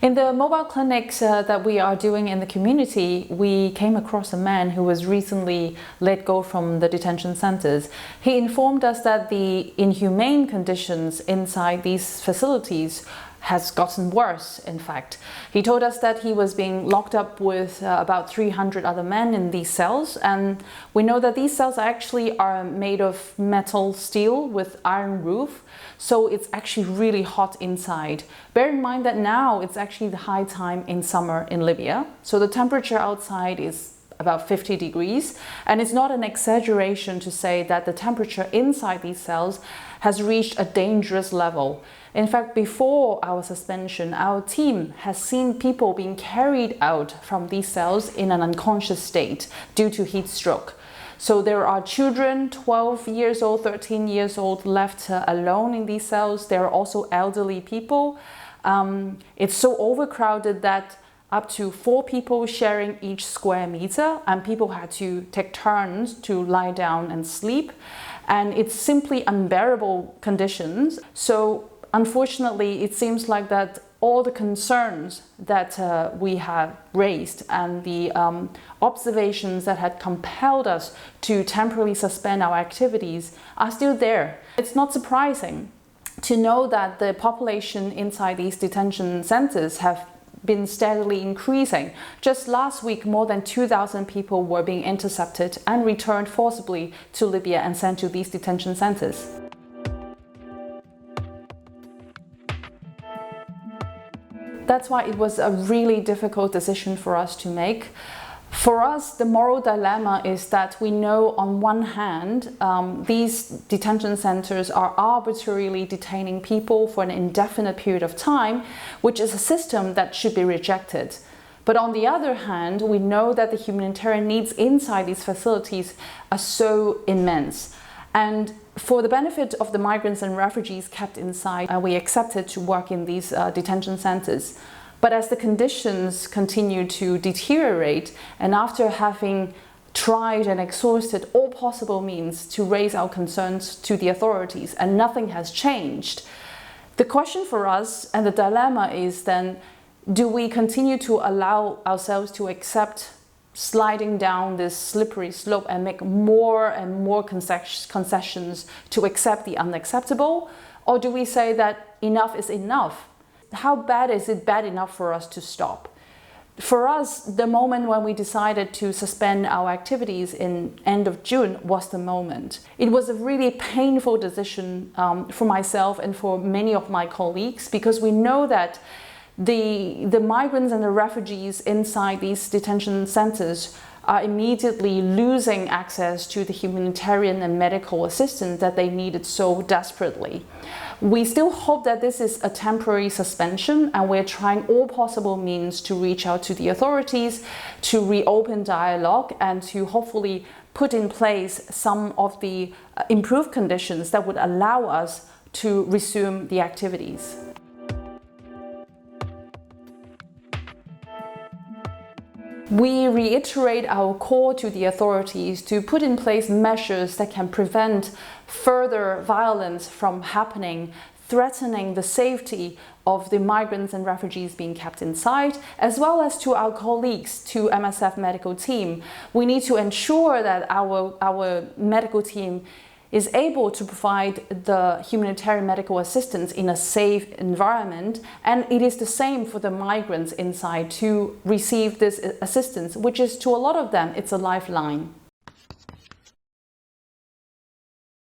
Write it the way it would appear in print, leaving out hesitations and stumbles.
In the mobile clinics that we are doing in the community, we came across a man who was recently let go from the detention centers. He informed us that the inhumane conditions inside these facilities has gotten worse, in fact. He told us that he was being locked up with about 300 other men in these cells, and we know that these cells actually are made of metal steel with iron roof, so it's actually really hot inside. Bear in mind that now it's actually the high time in summer in Libya, so the temperature outside is about 50 degrees, and it's not an exaggeration to say that the temperature inside these cells has reached a dangerous level. In fact, before our suspension, our team has seen people being carried out from these cells in an unconscious state due to heat stroke. So there are children, 12 years old, 13 years old, left alone in these cells. There are also elderly people. It's so overcrowded that up to 4 people sharing each square meter, and people had to take turns to lie down and sleep. And it's simply unbearable conditions. So unfortunately, it seems like that all the concerns that we have raised and the observations that had compelled us to temporarily suspend our activities are still there. It's not surprising to know that the population inside these detention centers have been steadily increasing. Just last week, more than 2,000 people were being intercepted and returned forcibly to Libya and sent to these detention centers. That's why it was a really difficult decision for us to make. For us, the moral dilemma is that we know on one hand, these detention centers are arbitrarily detaining people for an indefinite period of time, which is a system that should be rejected. But on the other hand, we know that the humanitarian needs inside these facilities are so immense. And for the benefit of the migrants and refugees kept inside, we accepted to work in these detention centers. But as the conditions continue to deteriorate, and after having tried and exhausted all possible means to raise our concerns to the authorities, and nothing has changed, the question for us and the dilemma is then, do we continue to allow ourselves to accept sliding down this slippery slope and make more and more concessions to accept the unacceptable? Or do we say that enough is enough? How bad is it bad enough for us to stop? For us, the moment when we decided to suspend our activities in end of June was the moment. It was a really painful decision for myself and for many of my colleagues, because we know that the migrants and the refugees inside these detention centers are immediately losing access to the humanitarian and medical assistance that they needed so desperately. We still hope that this is a temporary suspension, and we're trying all possible means to reach out to the authorities, to reopen dialogue, and to hopefully put in place some of the improved conditions that would allow us to resume the activities. We reiterate our call to the authorities to put in place measures that can prevent further violence from happening, threatening the safety of the migrants and refugees being kept inside, as well as to our colleagues, to MSF medical team. We need to ensure that our medical team is able to provide the humanitarian medical assistance in a safe environment, and it is the same for the migrants inside to receive this assistance, which is, to a lot of them, it's a lifeline.